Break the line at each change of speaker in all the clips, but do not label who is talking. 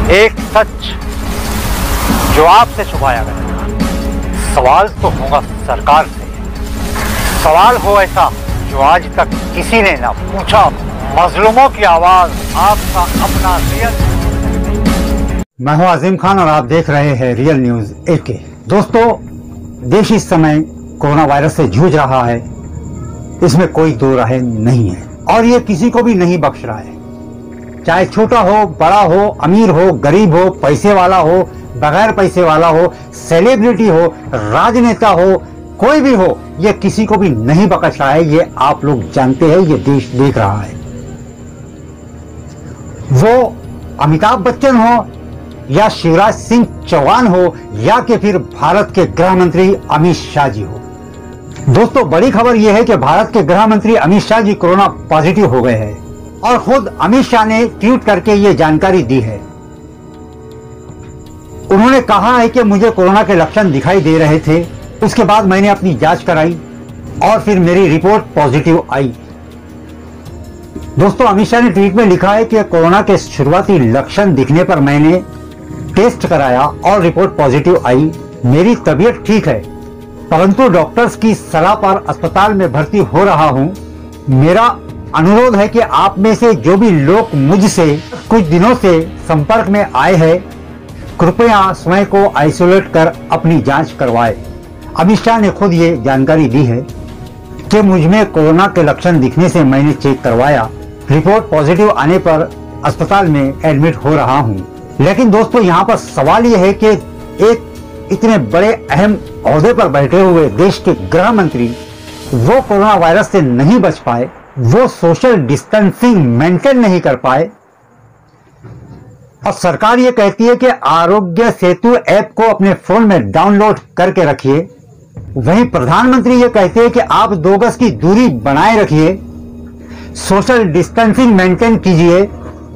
एक सच जो आपसे छुपाया गया। सवाल तो होगा सरकार से, सवाल हो ऐसा जो आज तक किसी ने ना पूछा। मजलूमों की आवाज आपका अपना रियल।
मैं हूं आजिम खान और आप देख रहे हैं रियल न्यूज 8K। दोस्तों, देश इस समय कोरोना वायरस से जूझ रहा है, इसमें कोई दो राय नहीं है और ये किसी को भी नहीं बख्श रहा है। चाहे छोटा हो, बड़ा हो, अमीर हो, गरीब हो, पैसे वाला हो, बगैर पैसे वाला हो, सेलिब्रिटी हो, राजनेता हो, कोई भी हो, ये किसी को भी नहीं बख्श रहा है। ये आप लोग जानते हैं, ये देश देख रहा है। वो अमिताभ बच्चन हो या शिवराज सिंह चौहान हो या कि फिर भारत के गृह मंत्री अमित शाह जी हो। दोस्तों, बड़ी खबर यह है कि भारत के गृह मंत्री अमित शाह जी कोरोना पॉजिटिव हो गए हैं और खुद अमित शाह ने ट्वीट करके ये जानकारी दी है। उन्होंने कहा है कि मुझे कोरोना के लक्षण दिखाई दे रहे थे, उसके बाद मैंने अपनी जांच कराई और फिर मेरी रिपोर्ट पॉजिटिव आई। दोस्तों, अमित शाह ने ट्वीट में लिखा है कि कोरोना के शुरुआती लक्षण दिखने पर मैंने टेस्ट कराया और रिपोर्ट पॉजिटिव आई। मेरी तबीयत ठीक है, परंतु डॉक्टर्स की सलाह पर अस्पताल में भर्ती हो रहा हूं। मेरा अनुरोध है कि आप में से जो भी लोग मुझसे कुछ दिनों से संपर्क में आए हैं, कृपया स्वयं को आइसोलेट कर अपनी जांच करवाएं। अमित शाह ने खुद ये जानकारी दी है कि मुझमें कोरोना के लक्षण दिखने से मैंने चेक करवाया, रिपोर्ट पॉजिटिव आने पर अस्पताल में एडमिट हो रहा हूं। लेकिन दोस्तों, यहाँ पर सवाल यह है कि एक इतने बड़े अहम ओहदे पर बैठे हुए देश के गृह मंत्री वो कोरोना वायरस से नहीं बच पाए, वो सोशल डिस्टेंसिंग मेंटेन नहीं कर पाए और सरकार ये कहती है कि आरोग्य सेतु ऐप को अपने फोन में डाउनलोड करके रखिए। वहीं प्रधानमंत्री ये कहते हैं कि आप 2 गज की दूरी बनाए रखिए, सोशल डिस्टेंसिंग मेंटेन कीजिए।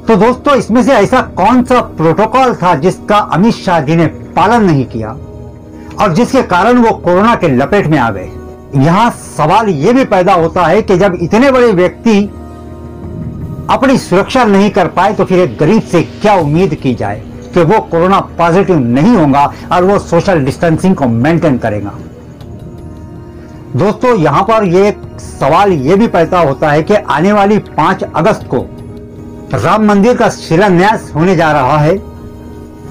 तो दोस्तों, इसमें से ऐसा कौन सा प्रोटोकॉल था जिसका अमित शाह जी ने पालन नहीं किया और जिसके कारण वो कोरोना के लपेट में आ गए। यहां सवाल ये भी पैदा होता है कि जब इतने बड़े व्यक्ति अपनी सुरक्षा नहीं कर पाए तो फिर एक गरीब से क्या उम्मीद की जाए कि वो कोरोना पॉजिटिव नहीं होगा और वो सोशल डिस्टेंसिंग को मेंटेन करेगा। दोस्तों, यहां पर ये सवाल ये भी पैदा होता है कि आने वाली 5 अगस्त को राम मंदिर का शिलान्यास होने जा रहा है।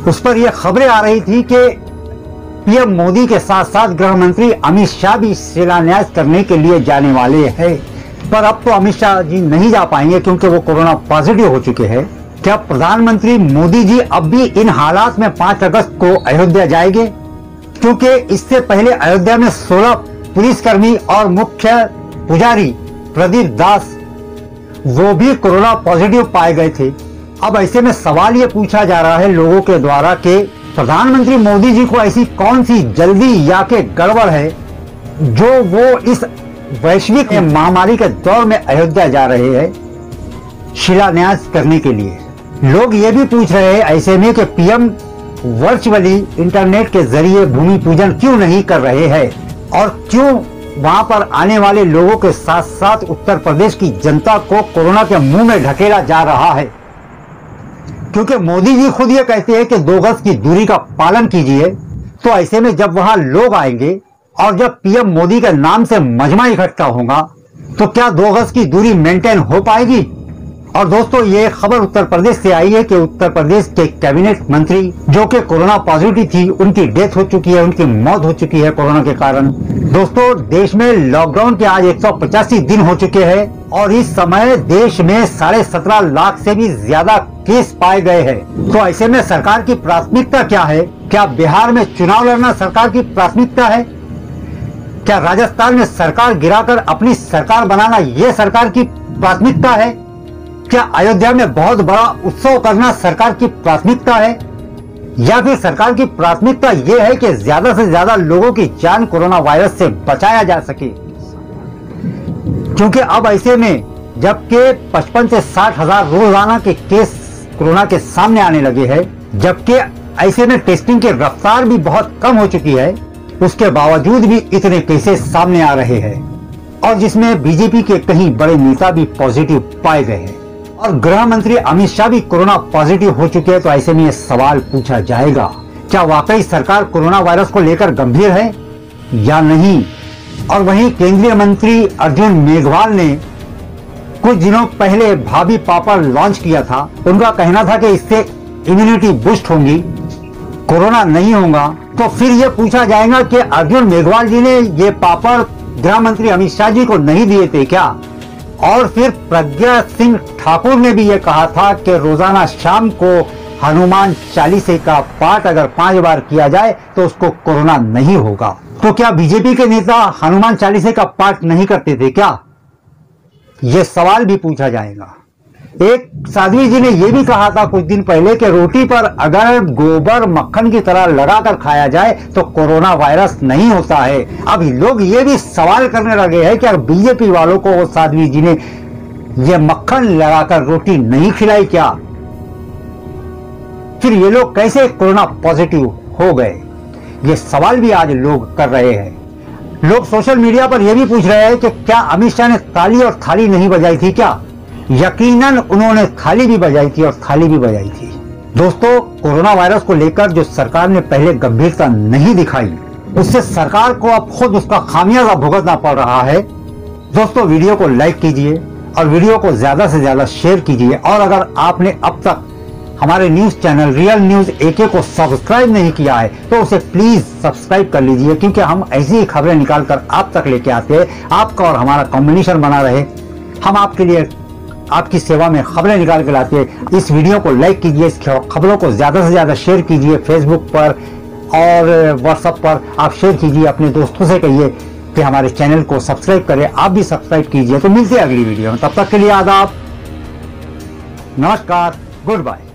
उस पर यह खबरें आ रही थी कि पीएम मोदी के साथ साथ गृह मंत्री अमित शाह भी शिलान्यास करने के लिए जाने वाले हैं, पर अब तो अमित शाह जी नहीं जा पाएंगे क्योंकि वो कोरोना पॉजिटिव हो चुके हैं। क्या प्रधानमंत्री मोदी जी अब भी इन हालात में 5 अगस्त को अयोध्या जाएंगे? क्योंकि इससे पहले अयोध्या में 16 पुलिसकर्मी और मुख्य पुजारी प्रदीप दास वो भी कोरोना पॉजिटिव पाए गए थे। अब ऐसे में सवाल ये पूछा जा रहा है लोगों के द्वारा कि प्रधानमंत्री मोदी जी को ऐसी कौन सी जल्दी या के गड़बड़ है जो वो इस वैश्विक महामारी के दौर में अयोध्या जा रहे हैं शिलान्यास करने के लिए। लोग ये भी पूछ रहे हैं ऐसे में कि पीएम वर्चुअली इंटरनेट के जरिए भूमि पूजन क्यों नहीं कर रहे हैं और क्यों वहां पर आने वाले लोगों के साथ साथ उत्तर प्रदेश की जनता को कोरोना के मुंह में ढकेला जा रहा है। क्योंकि मोदी जी खुद ये कहते हैं कि 2 गज की दूरी का पालन कीजिए। तो ऐसे में जब वहां लोग आएंगे और जब पीएम मोदी के नाम से मजमा इकट्ठा होगा तो क्या 2 गज की दूरी मेंटेन हो पाएगी? और दोस्तों, ये खबर उत्तर प्रदेश से आई है कि उत्तर प्रदेश के कैबिनेट मंत्री जो कि कोरोना पॉजिटिव थी, उनकी डेथ हो चुकी है, उनकी मौत हो चुकी है कोरोना के कारण। दोस्तों, देश में लॉकडाउन के आज 185 दिन हो चुके हैं और इस समय देश में 17.5 लाख से भी ज्यादा केस पाए गए हैं। तो ऐसे में सरकार की प्राथमिकता क्या है? क्या बिहार में चुनाव लड़ना सरकार की प्राथमिकता है? क्या राजस्थान में सरकार गिराकर अपनी सरकार बनाना ये सरकार की प्राथमिकता है? क्या अयोध्या में बहुत बड़ा उत्सव करना सरकार की प्राथमिकता है? या फिर सरकार की प्राथमिकता यह है कि ज्यादा से ज्यादा लोगों की जान कोरोना वायरस से बचाया जा सके? क्योंकि अब ऐसे में जबकि 55 से 60 हजार रोजाना के केस कोरोना के सामने आने लगे हैं, जबकि ऐसे में टेस्टिंग की रफ्तार भी बहुत कम हो चुकी है, उसके बावजूद भी इतने केसेस सामने आ रहे हैं और जिसमें बीजेपी के कई बड़े नेता भी पॉजिटिव पाए गए हैं। और गृह मंत्री अमित शाह भी कोरोना पॉजिटिव हो चुके हैं। तो ऐसे में ये सवाल पूछा जाएगा, क्या वाकई सरकार कोरोना वायरस को लेकर गंभीर है या नहीं। और वहीं केंद्रीय मंत्री अर्जुन मेघवाल ने कुछ दिनों पहले भाभी पापड़ लॉन्च किया था। उनका कहना था कि इससे इम्यूनिटी बूस्ट होगी, कोरोना नहीं होगा। तो फिर ये पूछा जाएगा कि अर्जुन मेघवाल जी ने ये पापड़ गृह मंत्री अमित शाह जी को नहीं दिए थे क्या। और फिर प्रज्ञा सिंह ठाकुर ने भी ये कहा था कि रोजाना शाम को हनुमान चालीसे का पाठ अगर 5 बार किया जाए तो उसको कोरोना नहीं होगा। तो क्या बीजेपी के नेता हनुमान चालीसे का पाठ नहीं करते थे क्या, ये सवाल भी पूछा जाएगा। एक साध्वी जी ने यह भी कहा था कुछ दिन पहले कि रोटी पर अगर गोबर मक्खन की तरह लगाकर खाया जाए तो कोरोना वायरस नहीं होता है। अब लोग ये भी सवाल करने लगे हैं कि अगर बीजेपी वालों को वो साध्वी जी ने ये मक्खन लगाकर रोटी नहीं खिलाई क्या, फिर ये लोग कैसे कोरोना पॉजिटिव हो गए, ये सवाल भी आज लोग कर रहे हैं। लोग सोशल मीडिया पर यह भी पूछ रहे हैं कि क्या अमित शाह ने ताली और थाली नहीं बजाई थी क्या। यकीनन उन्होंने थाली भी बजाई थी और थाली भी बजाई थी। दोस्तों, कोरोना वायरस को लेकर जो सरकार ने पहले गंभीरता नहीं दिखाई, उससे सरकार को अब खुद उसका खामियाजा भुगतना पड़ रहा है। दोस्तों, वीडियो को लाइक कीजिए और वीडियो को ज्यादा से ज्यादा शेयर कीजिए। और अगर आपने अब तक हमारे news channel real news AK को सब्सक्राइब नहीं किया है तो उसे प्लीज सब्सक्राइब कर लीजिए, क्योंकि हम ऐसी ही खबरें निकालकर आप तक लेके आते हैं। आपका और हमारा कॉम्बिनेशन बना रहे, हम आपके लिए आपकी सेवा में खबरें निकाल के लाते हैं। इस वीडियो को लाइक कीजिए, इस खबरों को ज्यादा से ज्यादा शेयर कीजिए। फेसबुक पर और व्हाट्सएप पर आप शेयर कीजिए, अपने दोस्तों से कहिए कि हमारे चैनल को सब्सक्राइब करें। आप भी सब्सक्राइब कीजिए। तो मिलते हैं अगली वीडियो में, तब तक के लिए आदाब, नमस्कार, गुड बाय।